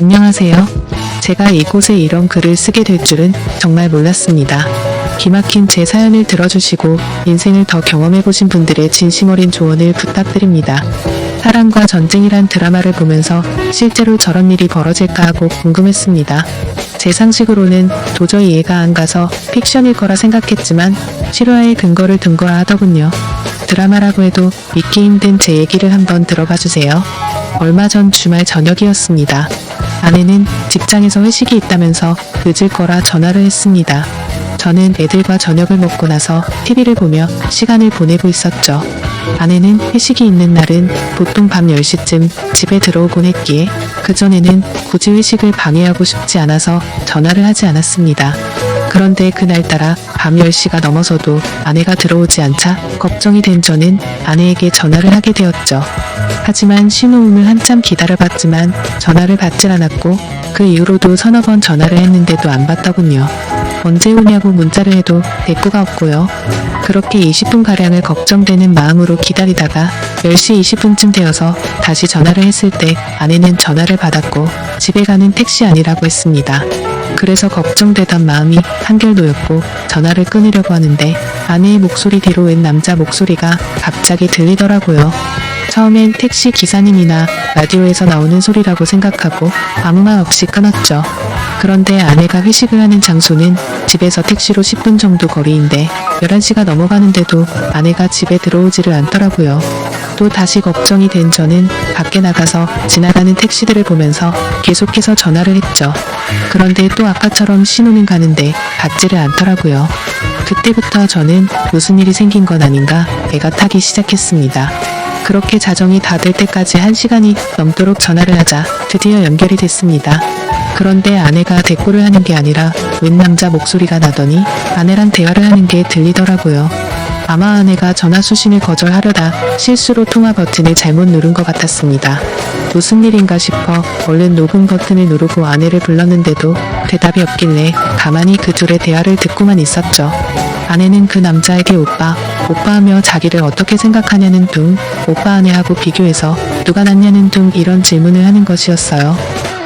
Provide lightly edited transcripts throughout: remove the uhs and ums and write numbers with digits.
안녕하세요. 제가 이곳에 이런 글을 쓰게 될 줄은 정말 몰랐습니다. 기막힌 제 사연을 들어주시고 인생을 더 경험해보신 분들의 진심 어린 조언을 부탁드립니다. 사랑과 전쟁이란 드라마를 보면서 실제로 저런 일이 벌어질까 하고 궁금했습니다. 제 상식으로는 도저히 이해가 안 가서 픽션일 거라 생각했지만 실화의 근거를 든 거라 하더군요. 드라마라고 해도 믿기 힘든 제 얘기를 한번 들어봐 주세요. 얼마 전 주말 저녁이었습니다. 아내는 직장에서 회식이 있다면서 늦을 거라 전화를 했습니다. 저는 애들과 저녁을 먹고 나서 TV를 보며 시간을 보내고 있었죠. 아내는 회식이 있는 날은 보통 밤 10시쯤 집에 들어오곤 했기에 그전에는 굳이 회식을 방해하고 싶지 않아서 전화를 하지 않았습니다. 그런데 그날따라 밤 10시가 넘어서도 아내가 들어오지 않자 걱정이 된 저는 아내에게 전화를 하게 되었죠. 하지만 신호음을 한참 기다려봤지만 전화를 받질 않았고 그 이후로도 서너 번 전화를 했는데도 안 받더군요. 언제 오냐고 문자를 해도 대꾸가 없고요. 그렇게 20분가량을 걱정되는 마음으로 기다리다가 10시 20분쯤 되어서 다시 전화를 했을 때 아내는 전화를 받았고 집에 가는 택시 아니라고 했습니다. 그래서 걱정되던 마음이 한결 놓였고 전화를 끊으려고 하는데 아내의 목소리 뒤로 웬 남자 목소리가 갑자기 들리더라고요. 처음엔 택시 기사님이나 라디오에서 나오는 소리라고 생각하고 아무 말 없이 끊었죠. 그런데 아내가 회식을 하는 장소는 집에서 택시로 10분 정도 거리인데 11시가 넘어가는데도 아내가 집에 들어오지를 않더라고요. 또 다시 걱정이 된 저는 밖에 나가서 지나가는 택시들을 보면서 계속해서 전화를 했죠. 그런데 또 아까처럼 신호는 가는데 받지를 않더라고요. 그때부터 저는 무슨 일이 생긴 건 아닌가 애가 타기 시작했습니다. 그렇게 자정이 다 될 때까지 1시간이 넘도록 전화를 하자 드디어 연결이 됐습니다. 그런데 아내가 대꾸를 하는 게 아니라 웬 남자 목소리가 나더니 아내랑 대화를 하는 게 들리더라고요. 아마 아내가 전화 수신을 거절하려다 실수로 통화 버튼을 잘못 누른 것 같았습니다. 무슨 일인가 싶어 얼른 녹음 버튼을 누르고 아내를 불렀는데도 대답이 없길래 가만히 그 둘의 대화를 듣고만 있었죠. 아내는 그 남자에게 오빠 하며 자기를 어떻게 생각하냐는 둥, 오빠 아내하고 비교해서 누가 낫냐는 둥 이런 질문을 하는 것이었어요.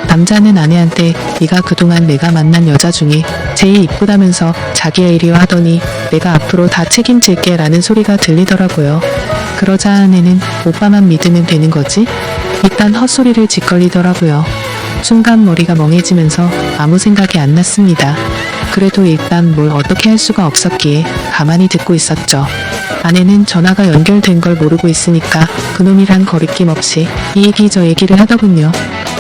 남자는 아내한테 네가 그동안 내가 만난 여자 중에 제일 이쁘다면서 자기야 이리와 하더니 내가 앞으로 다 책임질게 라는 소리가 들리더라고요. 그러자 아내는 오빠만 믿으면 되는 거지? 일단 헛소리를 짓거리더라고요. 순간 머리가 멍해지면서 아무 생각이 안 났습니다. 그래도 일단 뭘 어떻게 할 수가 없었기에 가만히 듣고 있었죠. 아내는 전화가 연결된 걸 모르고 있으니까 그놈이란 거리낌 없이 이 얘기 저 얘기를 하더군요.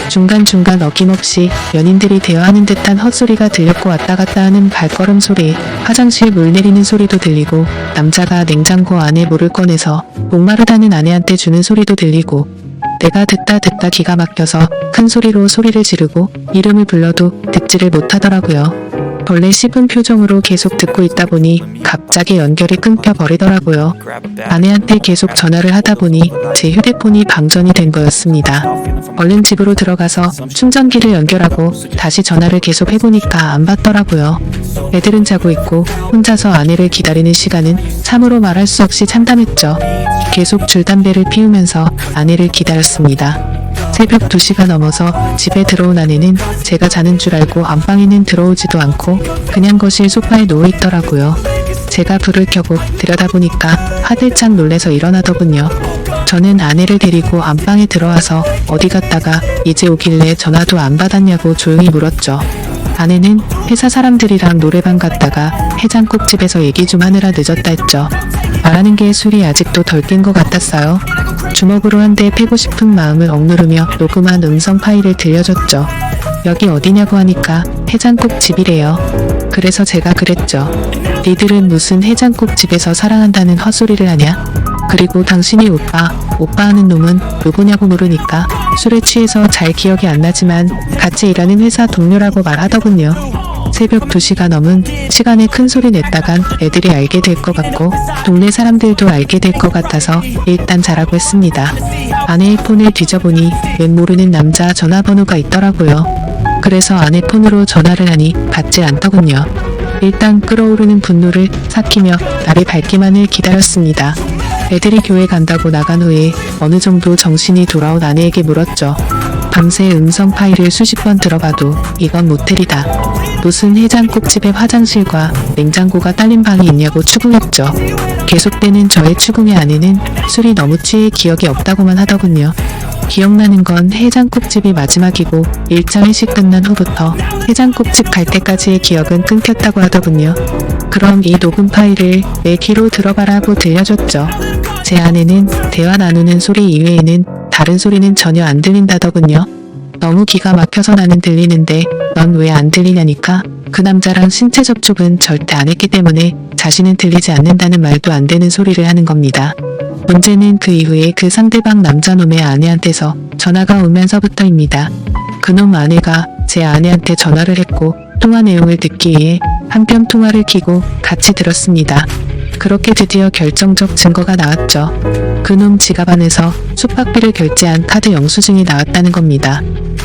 중간중간 어김없이 연인들이 대화하는 듯한 헛소리가 들렸고 왔다 갔다 하는 발걸음 소리, 화장실 물 내리는 소리도 들리고 남자가 냉장고 안에 물을 꺼내서 목마르다는 아내한테 주는 소리도 들리고 내가 듣다 기가 막혀서 큰 소리로 소리를 지르고 이름을 불러도 듣지를 못하더라고요. 벌레 씹은 표정으로 계속 듣고 있다 보니 갑자기 연결이 끊겨버리더라고요. 아내한테 계속 전화를 하다 보니 제 휴대폰이 방전이 된 거였습니다. 얼른 집으로 들어가서 충전기를 연결하고 다시 전화를 계속 해보니까 안 받더라고요. 애들은 자고 있고 혼자서 아내를 기다리는 시간은 참으로 말할 수 없이 참담했죠. 계속 줄담배를 피우면서 아내를 기다렸습니다. 새벽 2시가 넘어서 집에 들어온 아내는 제가 자는 줄 알고 안방에는 들어오지도 않고 그냥 거실 소파에 누워있더라고요. 제가 불을 켜고 들여다보니까 화들짝 놀래서 일어나더군요. 저는 아내를 데리고 안방에 들어와서 어디 갔다가 이제 오길래 전화도 안 받았냐고 조용히 물었죠. 아내는 회사 사람들이랑 노래방 갔다가 해장국집에서 얘기 좀 하느라 늦었다 했죠. 말하는 게 술이 아직도 덜 깬 것 같았어요. 주먹으로 한 대 패고 싶은 마음을 억누르며 녹음한 음성 파일을 들려줬죠. 여기 어디냐고 하니까 해장국집이래요. 그래서 제가 그랬죠. 니들은 무슨 해장국집에서 사랑한다는 헛소리를 하냐? 그리고 당신이 오빠 하는 놈은 누구냐고 물으니까 술에 취해서 잘 기억이 안 나지만 같이 일하는 회사 동료라고 말하더군요. 새벽 2시가 넘은 시간에 큰 소리 냈다간 애들이 알게 될 것 같고 동네 사람들도 알게 될 것 같아서 일단 자라고 했습니다. 아내의 폰을 뒤져보니 웬 모르는 남자 전화번호가 있더라고요. 그래서 아내 폰으로 전화를 하니 받지 않더군요. 일단 끓어오르는 분노를 삭히며 날이 밝기만을 기다렸습니다. 애들이 교회 간다고 나간 후에 어느 정도 정신이 돌아온 아내에게 물었죠. 밤새 음성 파일을 수십 번 들어봐도 이건 모텔이다. 무슨 해장국집에 화장실과 냉장고가 딸린 방이 있냐고 추궁했죠. 계속되는 저의 추궁의 아내는 술이 너무 취해 기억이 없다고만 하더군요. 기억나는 건 해장국집이 마지막이고 1차 회식 끝난 후부터 해장국집 갈 때까지의 기억은 끊겼다고 하더군요. 그럼 이 녹음 파일을 내 귀로 들어봐라고 들려줬죠. 제 아내는 대화 나누는 소리 이외에는 다른 소리는 전혀 안 들린다더군요. 너무 기가 막혀서 나는 들리는데 넌 왜 안 들리냐니까. 그 남자랑 신체 접촉은 절대 안 했기 때문에 자신은 들리지 않는다는 말도 안 되는 소리를 하는 겁니다. 문제는 그 이후에 그 상대방 남자놈의 아내한테서 전화가 오면서부터입니다. 그놈 아내가 제 아내한테 전화를 했고 통화 내용을 듣기 위해 한편 통화를 켜고 같이 들었습니다. 그렇게 드디어 결정적 증거가 나왔죠. 그놈 지갑 안에서 숙박비를 결제한 카드 영수증이 나왔다는 겁니다.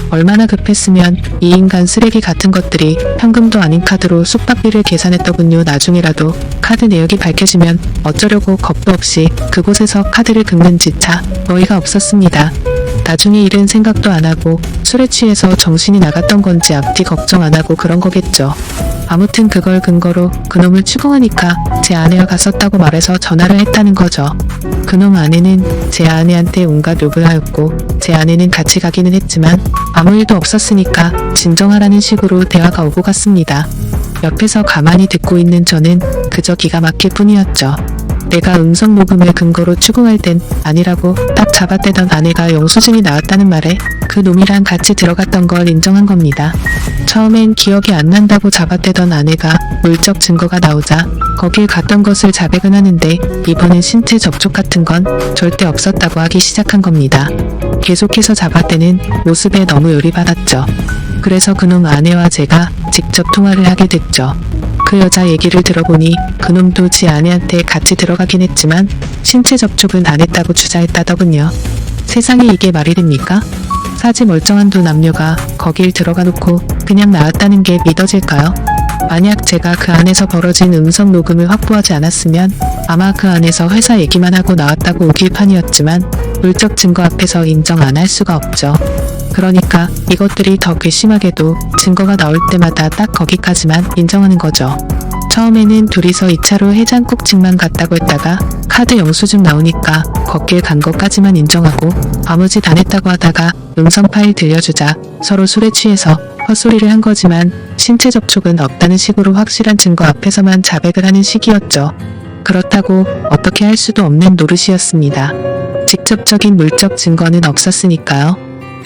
얼마나 급했으면 이 인간 쓰레기 같은 것들이 현금도 아닌 카드로 숙박비를 계산했더군요. 나중에라도 카드 내역이 밝혀지면 어쩌려고 겁도 없이 그곳에서 카드를 긁는지차 어이가 없었습니다. 나중에 일은 생각도 안 하고 술에 취해서 정신이 나갔던 건지 앞뒤 걱정 안 하고 그런 거겠죠. 아무튼 그걸 근거로 그놈을 추궁하니까 제 아내와 갔었다고 말해서 전화를 했다는 거죠. 그놈 아내는 제 아내한테 온갖 욕을 하였고 제 아내는 같이 가기는 했지만 아무 일도 없었으니까 진정하라는 식으로 대화가 오고 갔습니다. 옆에서 가만히 듣고 있는 저는 그저 기가 막힐 뿐이었죠. 내가 음성 녹음을 근거로 추궁할 땐 아니라고 딱 잡아떼던 아내가 영수증이 나왔다는 말에 그 놈이랑 같이 들어갔던 걸 인정한 겁니다. 처음엔 기억이 안 난다고 잡아떼던 아내가 물적 증거가 나오자 거길 갔던 것을 자백은 하는데 이번엔 신체 접촉 같은 건 절대 없었다고 하기 시작한 겁니다. 계속해서 잡아떼는 모습에 너무 열이받았죠. 그래서 그놈 아내와 제가 직접 통화를 하게 됐죠. 그 여자 얘기를 들어보니 그놈도 지 아내한테 같이 들어가긴 했지만 신체 접촉은 안 했다고 주장했다더군요. 세상에 이게 말이 됩니까? 사지 멀쩡한 두 남녀가 거길 들어가 놓고 그냥 나왔다는 게 믿어질까요? 만약 제가 그 안에서 벌어진 음성 녹음을 확보하지 않았으면 아마 그 안에서 회사 얘기만 하고 나왔다고 우길 판이었지만 물적 증거 앞에서 인정 안 할 수가 없죠. 그러니까 이것들이 더 괘씸하게도 증거가 나올 때마다 딱 거기까지만 인정하는 거죠. 처음에는 둘이서 2차로 해장국집만 갔다고 했다가 카드 영수증 나오니까 걷길 간 것까지만 인정하고 아무 짓 안 했다고 하다가 음성 파일 들려주자 서로 술에 취해서 헛소리를 한 거지만 신체 접촉은 없다는 식으로 확실한 증거 앞에서만 자백을 하는 식이었죠. 그렇다고 어떻게 할 수도 없는 노릇이었습니다. 직접적인 물적 증거는 없었으니까요.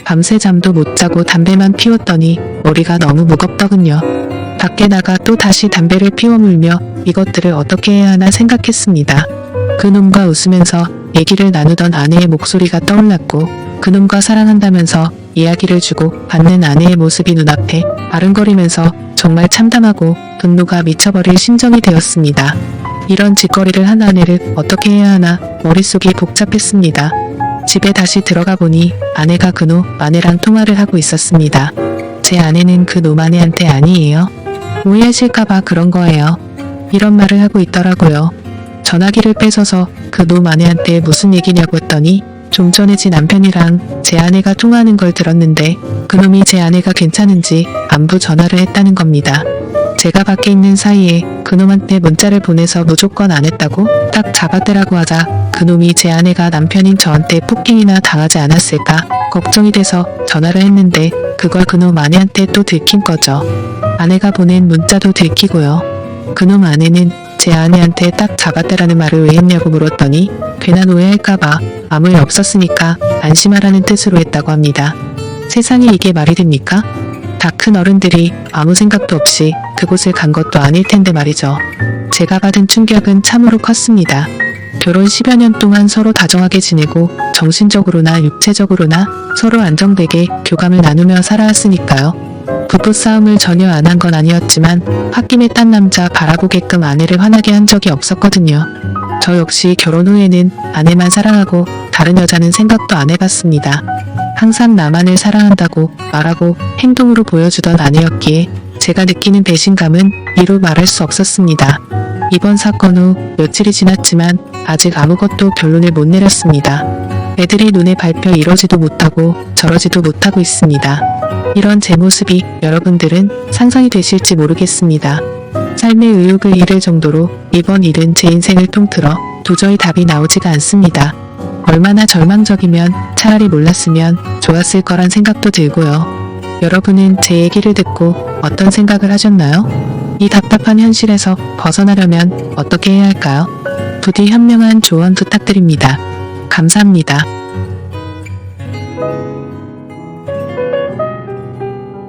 밤새 잠도 못 자고 담배만 피웠더니 머리가 너무 무겁더군요. 밖에 나가 또 다시 담배를 피워 물며 이것들을 어떻게 해야 하나 생각했습니다. 그놈과 웃으면서 얘기를 나누던 아내의 목소리가 떠올랐고 그놈과 사랑한다면서 이야기를 주고 받는 아내의 모습이 눈앞에 아른거리면서 정말 참담하고 분노가 미쳐버릴 심정이 되었습니다. 이런 짓거리를 한 아내를 어떻게 해야 하나 머릿속이 복잡했습니다. 집에 다시 들어가 보니 아내가 그놈 아내랑 통화를 하고 있었습니다. 제 아내는 그놈 아내한테 아니에요. 오해하실까봐 그런 거예요. 이런 말을 하고 있더라고요. 전화기를 뺏어서 그놈 아내한테 무슨 얘기냐고 했더니 좀 전에 지 남편이랑 제 아내가 통화하는 걸 들었는데 그놈이 제 아내가 괜찮은지 안부 전화를 했다는 겁니다. 제가 밖에 있는 사이에 그놈한테 문자를 보내서 무조건 안 했다고 딱 잡아떼라고 하자 그놈이 제 아내가 남편인 저한테 폭행이나 당하지 않았을까 걱정이 돼서 전화를 했는데 그걸 그놈 아내한테 또 들킨 거죠. 아내가 보낸 문자도 들키고요. 그놈 아내는 제 아내한테 딱 잡아떼라는 말을 왜 했냐고 물었더니 괜한 오해할까봐 아무 일 없었으니까 안심하라는 뜻으로 했다고 합니다. 세상에 이게 말이 됩니까? 다 큰 어른들이 아무 생각도 없이 그곳을 간 것도 아닐 텐데 말이죠. 제가 받은 충격은 참으로 컸습니다. 결혼 10여 년 동안 서로 다정하게 지내고 정신적으로나 육체적으로나 서로 안정되게 교감을 나누며 살아왔으니까요. 부부싸움을 전혀 안 한 건 아니었지만 홧김에 딴 남자 바라보게끔 아내를 화나게 한 적이 없었거든요. 저 역시 결혼 후에는 아내만 사랑하고 다른 여자는 생각도 안 해봤습니다. 항상 나만을 사랑한다고 말하고 행동으로 보여주던 아내였기에 제가 느끼는 배신감은 이루 말할 수 없었습니다. 이번 사건 후 며칠이 지났지만 아직 아무것도 결론을 못 내렸습니다. 애들이 눈에 밟혀 이러지도 못하고 저러지도 못하고 있습니다. 이런 제 모습이 여러분들은 상상이 되실지 모르겠습니다. 삶의 의욕을 잃을 정도로 이번 일은 제 인생을 통틀어 도저히 답이 나오지가 않습니다. 얼마나 절망적이면 차라리 몰랐으면 좋았을 거란 생각도 들고요. 여러분은 제 얘기를 듣고 어떤 생각을 하셨나요? 이 답답한 현실에서 벗어나려면 어떻게 해야 할까요? 부디 현명한 조언 부탁드립니다. 감사합니다.